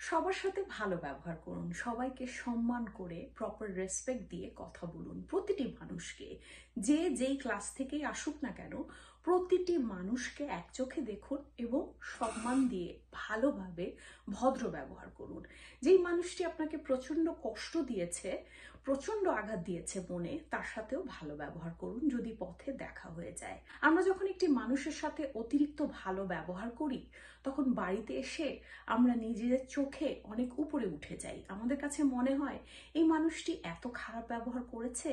সবার সাথে ভালো ব্যবহার করুন, সবাইকে সম্মান করে প্রপার রেসপেক্ট দিয়ে কথা বলুন। প্রতিটি মানুষকে, যে যেই ক্লাস থেকেই আসুক না কেন, প্রতিটি মানুষকে এক চোখে দেখুন এবং সম্মান দিয়ে ভালোভাবে ভদ্র ব্যবহার করুন। যেই মানুষটি আপনাকে প্রচন্ড কষ্ট দিয়েছে, প্রচন্ড আঘাত দিয়েছে মনে, তার সাথেও ভালো ব্যবহার করুন যদি পথে দেখা হয়ে যায়। আমরা যখন একটি মানুষের সাথে অতিরিক্ত ভালো ব্যবহার করি, তখন বাড়িতে এসে আমরা নিজেদের চোখে অনেক উপরে উঠে যাই। আমাদের কাছে মনে হয় এই মানুষটি এত খারাপ ব্যবহার করেছে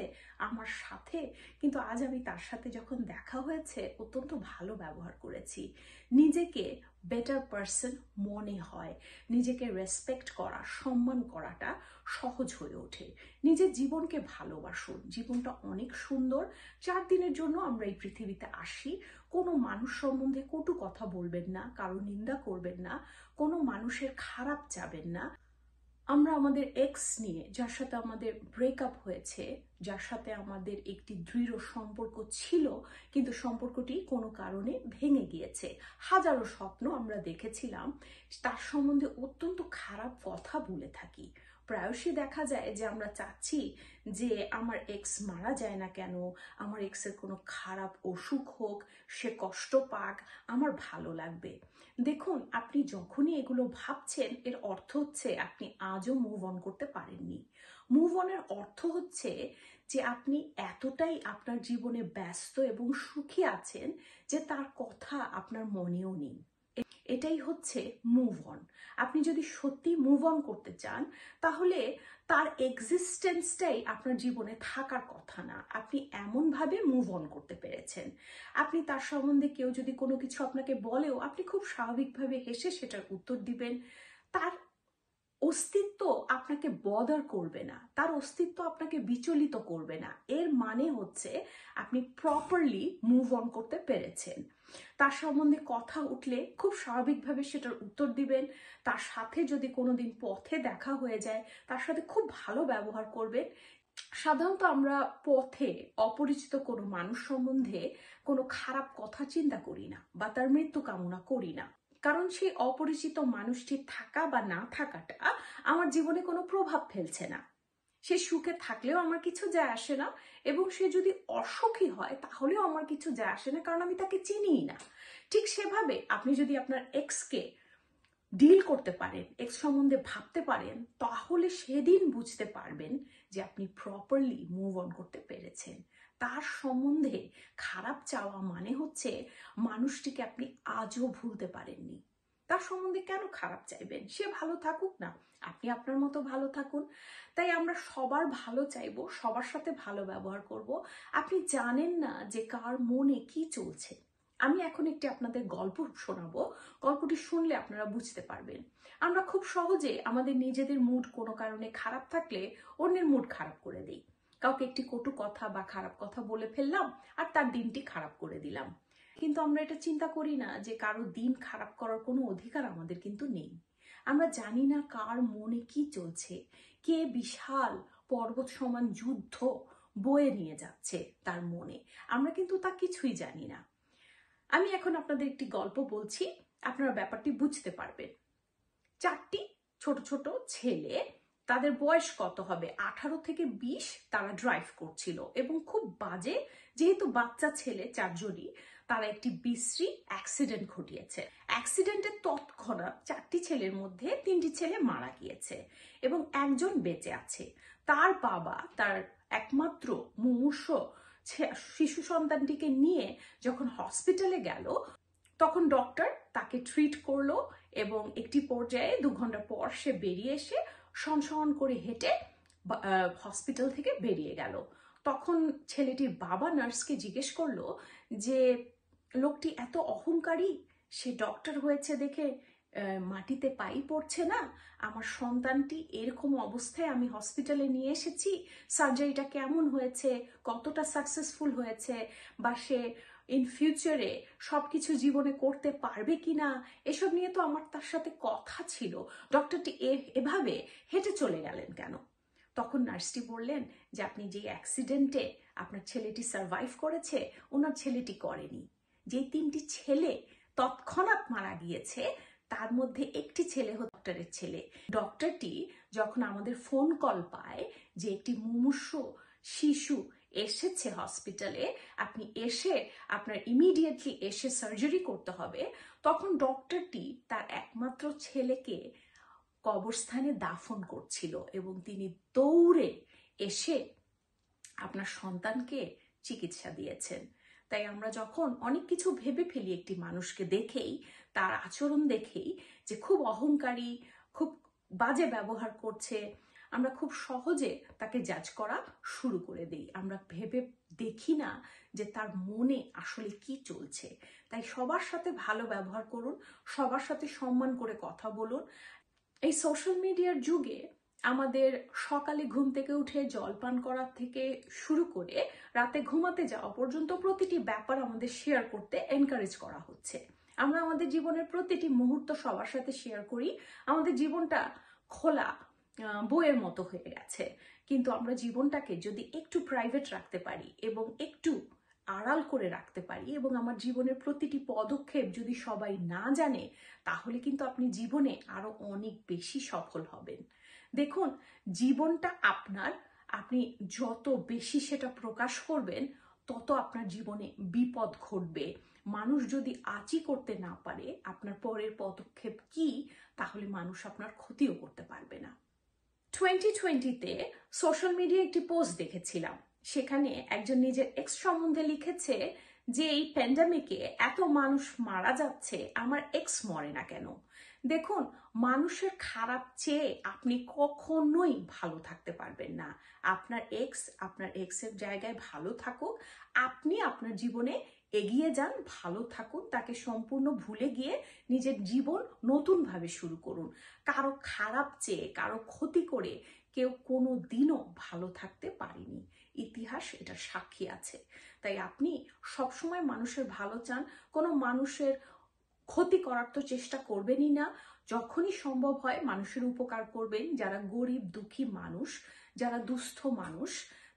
আমার সাথে, কিন্তু আজ আমি তার সাথে যখন দেখা হয়েছে অত্যন্ত ভালো ব্যবহার করেছি। নিজেকে বেটার পারসন মনে হয়, নিজেকে রেসপেক্ট করা, সম্মান করাটা সহজ হয়ে ওঠে। নিজের জীবনকে ভালোবাসুন, জীবনটা অনেক সুন্দর। 4 দিনের জন্য আমরা এই পৃথিবীতে আসি। কোনো মানুষ সম্বন্ধে কটু কথা বলবেন না, কারো নিন্দা করবেন না, কোনো মানুষের খারাপ চাবেন না। আমরা আমাদের এক্স নিয়ে, যার সাথে আমাদের ব্রেকআপ হয়েছে, যার সাথে আমাদের একটি দৃঢ় সম্পর্ক ছিল কিন্তু সম্পর্কটি কোনো কারণে ভেঙে গিয়েছে, হাজারো স্বপ্ন আমরা দেখেছিলাম, তার সম্বন্ধে অত্যন্ত খারাপ কথা বলে থাকি। প্রায়শই দেখা যায় যে আমরা চাচ্ছি যে আমার এক্স মারা যায় না কেন, আমার এক্সের কোনো খারাপ অসুখ হোক, সে কষ্ট পাক, আমার ভালো লাগবে। দেখুন, আপনি যখনই এগুলো ভাবছেন, এর অর্থ হচ্ছে আপনি আজও মুভ অন করতে পারেননি। মুভ অনের অর্থ হচ্ছে যে আপনি এতটাই আপনার জীবনে ব্যস্ত এবং সুখী আছেন যে তার কথা আপনার মনেও নেই। এটাই হচ্ছে মুভ অন। আপনি যদি সত্যি মুভ অন করতে চান, তাহলে তার এক্সিস্টেন্সটাই আপনার জীবনে থাকার কথা না। আপনি এমনভাবে মুভ অন করতে পেরেছেন, আপনি তার সম্বন্ধে কেউ যদি কোনো কিছু আপনাকে বলেও আপনি খুব স্বাভাবিকভাবে হেসে সেটার উত্তর দিবেন। তার অস্তিত্ব আপনাকে বদার করবে না, তার অস্তিত্ব আপনাকে বিচলিত করবে না। এর মানে হচ্ছে আপনি প্রপারলি মুভ অন করতে পেরেছেন। তার সম্বন্ধে কথা উঠলে খুব স্বাভাবিকভাবে সেটার উত্তর দিবেন। তার সাথে যদি কোনোদিন পথে দেখা হয়ে যায়, তার সাথে খুব ভালো ব্যবহার করবেন। সাধারণত আমরা পথে অপরিচিত কোনো মানুষ সম্বন্ধে কোনো খারাপ কথা চিন্তা করি না বা তার মৃত্যু কামনা করি না, কারণ সেই অপরিচিত মানুষটির থাকা বা না থাকাটা আমার জীবনে কোনো প্রভাব ফেলছে না। সে সুখে থাকলেও আমার কিছু যায় আসে না, এবং সে যদি অসুখী হয় তাহলেও আমার কিছু যায় আসে না, কারণ আমি তাকে চিনিই না। ঠিক সেভাবে আপনি যদি আপনার এক্সকে ডিল করতে পারেন, এক্স সম্বন্ধে ভাবতে পারেন, তাহলে সেদিন বুঝতে পারবেন যে আপনি প্রপারলি মুভ অন করতে পেরেছেন। তার সম্বন্ধে খারাপ চাওয়া মানে হচ্ছে মানুষটিকে আপনি আজও ভুলতে পারেননি। তার সম্বন্ধে কেন খারাপ চাইবেন? সে ভালো থাকুক না, আপনি আপনার মতো ভালো থাকুন। তাই আমরা সবার ভালো চাইবো, সবার সাথে ভালো ব্যবহার করব। আপনি জানেন না যে কার মনে কি চলছে। আমি এখন একটি আপনাদের গল্প শোনাবো, গল্পটি শুনলে আপনারা বুঝতে পারবেন। আমরা খুব সহজে আমাদের নিজেদের মুড কোনো কারণে খারাপ থাকলে অন্যের মুড খারাপ করে দিই। কাউকে একটি কটু কথা বা খারাপ কথা বলে ফেললাম আর তার দিনটি খারাপ করে দিলাম, কিন্তু আমরা এটা চিন্তা করি না যে কারো দিন খারাপ করার কোনো অধিকার আমাদের কিন্তু নেই। আমরা জানি না কার মনে কি চলছে, কে বিশাল পর্বত সমান যুদ্ধ বয়ে নিয়ে যাচ্ছে তার মনে, আমরা কিন্তু তা কিছুই জানি না। আমি এখন আপনাদের একটি গল্প বলছি, আপনারা ব্যাপারটি বুঝতে পারবেন। 4টি ছোট ছোট ছেলে, তাদের বয়স কত হবে, 18 থেকে 20, তারা ড্রাইভ করছিল এবং খুব বাজে, যেহেতু বাচ্চা ছেলে 4জনই, তারা একটি বিশ্রী অ্যাক্সিডেন্ট ঘটিয়েছে। অ্যাক্সিডেন্টের তৎক্ষণাৎ 4টি ছেলের মধ্যে 3টি ছেলে মারা গিয়েছে এবং একজন বেঁচে আছে। তার বাবা তার একমাত্র মুমূর্ষ শিশু সন্তানটিকে নিয়ে যখন হসপিটালে গেল, তখন ডক্টর তাকে ট্রিট করলো এবং একটি পর্যায়ে 2 ঘন্টা পর সে বেরিয়ে এসে সনসন করে হেঁটে হসপিটাল থেকে বেরিয়ে গেল। তখন ছেলেটির বাবা নার্সকে জিজ্ঞেস করলো যে লোকটি এত অহংকারী, সে ডক্টর হয়েছে দেখে মাটিতে পাই পড়ছে না, আমার সন্তানটি এরকম অবস্থায় আমি হসপিটালে নিয়ে এসেছি, সার্জারিটা কেমন হয়েছে, কতটা সাকসেসফুল হয়েছে, বা সে ইন ফিউচারে সবকিছু জীবনে করতে পারবে কিনা, এসব নিয়ে তো আমার তার সাথে কথা ছিল, ডক্টরটি এভাবে হেঁটে চলে গেলেন কেন? তখন নার্সটি বললেন যে আপনি যে অ্যাক্সিডেন্টে আপনার ছেলেটি সার্ভাইভ করেছে, ওনার ছেলেটি করেনি। যে 3টি ছেলে তৎক্ষণাৎ মারা গিয়েছে, তার মধ্যে একটি ছেলে ডক্টরের ছেলে। ডক্টরটি যখন আমাদের ফোন কল পায় যে একটি মুমূর্ষু শিশু এসেছে হসপিটালে, আপনি এসে আপনার ইমিডিয়েটলি এসে সার্জারি করতে হবে, তখন ডক্টরটি তার একমাত্র ছেলেকে কবরস্থানে দাফন করছিল এবং তিনি দৌড়ে এসে আপনার সন্তানকে চিকিৎসা দিয়েছেন। তাই আমরা যখন অনেক কিছু ভেবে ফেলি একটি মানুষকে দেখেই, তার আচরণ দেখেই যে খুব অহংকারী, খুব বাজে ব্যবহার করছে, আমরা খুব সহজে তাকে জাজ করা শুরু করে দিই। আমরা ভেবে দেখি না যে তার মনে আসলে কি চলছে। তাই সবার সাথে ভালো ব্যবহার করুন, সবার সাথে সম্মান করে কথা বলুন। এই সোশ্যাল মিডিয়ার যুগে আমাদের সকালে ঘুম থেকে উঠে জলপান করার থেকে শুরু করে রাতে ঘুমাতে যাওয়া পর্যন্ত প্রতিটি ব্যাপার আমাদের শেয়ার করতে এনকারেজ করা হচ্ছে। আমরা আমাদের জীবনের প্রতিটি মুহূর্ত সবার সাথে শেয়ার করি। আমাদের জীবনটা খোলা বইয়ের মতো হয়ে গেছে। কিন্তু আমরা জীবনটাকে যদি একটু প্রাইভেট রাখতে পারি এবং একটু আড়াল করে রাখতে পারি এবং আমার জীবনের প্রতিটি পদক্ষেপ যদি সবাই না জানে, তাহলে কিন্তু আপনি জীবনে আরো অনেক বেশি সফল হবেন। দেখুন, জীবনটা আপনার, আপনি যত বেশি সেটা প্রকাশ করবেন তত আপনার জীবনে বিপদ ঘটবে। মানুষ যদি আঁচি করতে না পারে আপনার পরের পদক্ষেপ কি, তাহলে মানুষ আপনার ক্ষতিও করতে পারবে না। 2020-তে সোশ্যাল মিডিয়ায় একটি পোস্ট দেখেছিলাম, সেখানে একজন নিজের এক্স সম্বন্ধে লিখেছে যে এই প্যান্ডামিকে এত মানুষ মারা যাচ্ছে, আমার এক্স মরে না কেন। দেখুন, মানুষের খারাপ চেয়ে আপনি কখনোই ভালো থাকতে পারবেন না। আপনার এক্সের জায়গায় ভালো থাকুক, আপনি আপনার জীবনে এগিয়ে যান, ভালো থাকুন, তাকে সম্পূর্ণ ভুলে গিয়ে নিজের জীবন নতুনভাবে শুরু করুন। কারো খারাপ চেয়ে, কারো ক্ষতি করে কেউ কোনো দিনও ভালো থাকতে পারেনি। ইতিহাস এটার সাক্ষী আছে। তাই আপনি সবসময় মানুষের ভালো চান, কোনো মানুষের ক্ষতি করার তো চেষ্টা করবেনই না। যখনই সম্ভব হয় মানুষের উপকার করবেন। যারা গরিব দুঃখী মানুষ, যারা দুস্থ মানুষ,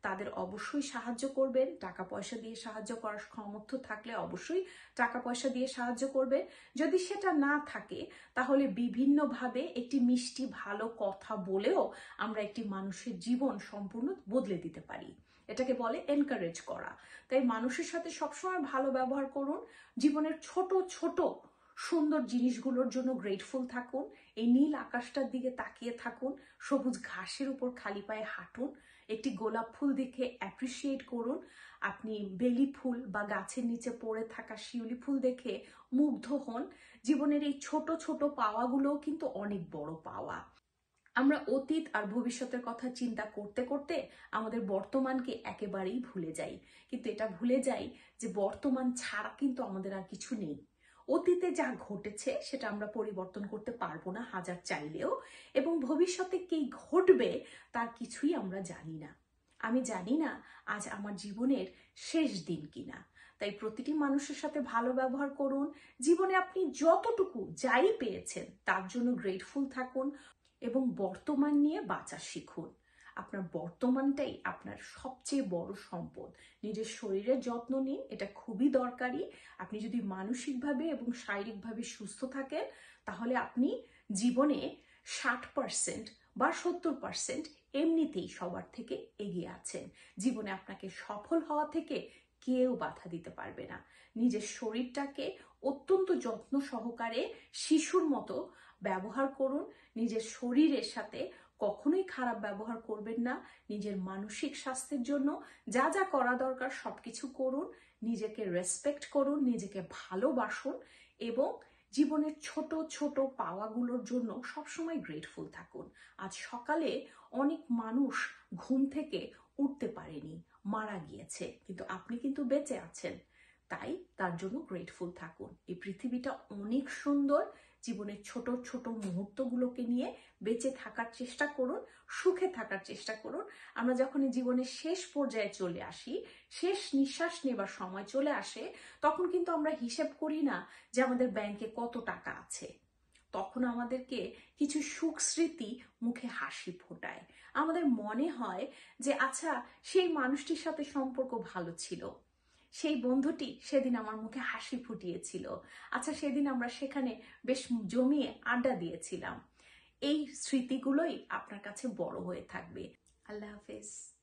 তাদের অবশ্যই সাহায্য করবেন। টাকা পয়সা দিয়ে সাহায্য করার সামর্থ্য থাকলে অবশ্যই টাকা পয়সা দিয়ে সাহায্য করবেন। যদি সেটা না থাকে তাহলে বিভিন্নভাবে একটি মিষ্টি ভালো কথা বলেও আমরা একটি মানুষের জীবন সম্পূর্ণ বদলে দিতে পারি। এটাকে বলে এনকারেজ করা। তাই মানুষের সাথে সবসময় ভালো ব্যবহার করুন। জীবনের ছোট ছোট সুন্দর জিনিসগুলোর জন্য গ্রেটফুল থাকুন। এই নীল আকাশটার দিকে তাকিয়ে থাকুন, সবুজ ঘাসের উপর খালি পায়ে হাঁটুন, একটি গোলাপ ফুল দেখে অ্যাপ্রিসিয়েট করুন, আপনি বেলি ফুল বা গাছের নিচে পড়ে থাকা শিউলি ফুল দেখে মুগ্ধ হন। জীবনের এই ছোট ছোট পাওয়াগুলোও কিন্তু অনেক বড় পাওয়া। আমরা অতীত আর ভবিষ্যতের কথা চিন্তা করতে করতে আমাদের বর্তমানকে একেবারেই ভুলে যাই। কিন্তু এটা ভুলে যাই যে বর্তমান ছাড়া কিন্তু আমাদের আর কিছু নেই। অতীতে যা ঘটেছে সেটা আমরা পরিবর্তন করতে পারবো না হাজার চাইলেও, এবং ভবিষ্যতে কি ঘটবে তার কিছুই আমরা জানি না। আমি জানি না আজ আমার জীবনের শেষ দিন কিনা। তাই প্রতিটি মানুষের সাথে ভালো ব্যবহার করুন। জীবনে আপনি যতটুকু যাই পেয়েছেন তার জন্য গ্রেটফুল থাকুন এবং বর্তমান নিয়ে বাঁচা শিখুন। আপনার বর্তমানটাই আপনার সবচেয়ে বড় সম্পদ। নিজের শরীরের যত্ন নিন, এটা খুবই দরকারি। আপনি যদি মানসিকভাবে এবং শারীরিকভাবে সুস্থ থাকেন তাহলে আপনি জীবনে 60% বা 70% এমনিতেই সবার থেকে এগিয়ে আছেন। জীবনে আপনাকে সফল হওয়া থেকে কেউ বাধা দিতে পারবে না। নিজের শরীরটাকে অত্যন্ত যত্ন সহকারে শিশুর মতো ব্যবহার করুন। নিজের শরীরের সাথে কখনোই খারাপ ব্যবহার করবেন না। নিজের মানসিক স্বাস্থ্যের জন্য যা যা করা দরকার সবকিছু করুন। নিজেকে রেসপেক্ট করুন, নিজেকে ভালোবাসুন এবং জীবনের ছোট ছোট পাওয়াগুলোর জন্য সবসময় গ্রেটফুল থাকুন। আজ সকালে অনেক মানুষ ঘুম থেকে উঠতে পারেনি, মারা গিয়েছে, কিন্তু আপনি কিন্তু বেঁচে আছেন। তাই তার জন্য গ্রেটফুল থাকুন। এই পৃথিবীটা অনেক সুন্দর। জীবনের ছোট ছোট মুহূর্তগুলোকে নিয়ে বেঁচে থাকার চেষ্টা করুন, সুখে থাকার চেষ্টা করুন। আমরা যখন এই জীবনের শেষ পর্যায়ে চলে আসি, শেষ নিঃশ্বাস নেবার সময় চলে আসে, তখন কিন্তু আমরা হিসেব করি না যে আমাদের ব্যাংকে কত টাকা আছে। তখন আমাদেরকে কিছু সুখ স্মৃতি মুখে হাসি ফোটায়। আমাদের মনে হয় যে আচ্ছা, সেই মানুষটির সাথে সম্পর্ক ভালো ছিল, সেই বন্ধুটি সেদিন আমার মুখে হাসি ফুটিয়েছিল, আচ্ছা সেদিন আমরা সেখানে বেশ জমিয়ে আড্ডা দিয়েছিলাম। এই স্মৃতিগুলোই আপনার কাছে বড় হয়ে থাকবে। আল্লাহ হাফেজ।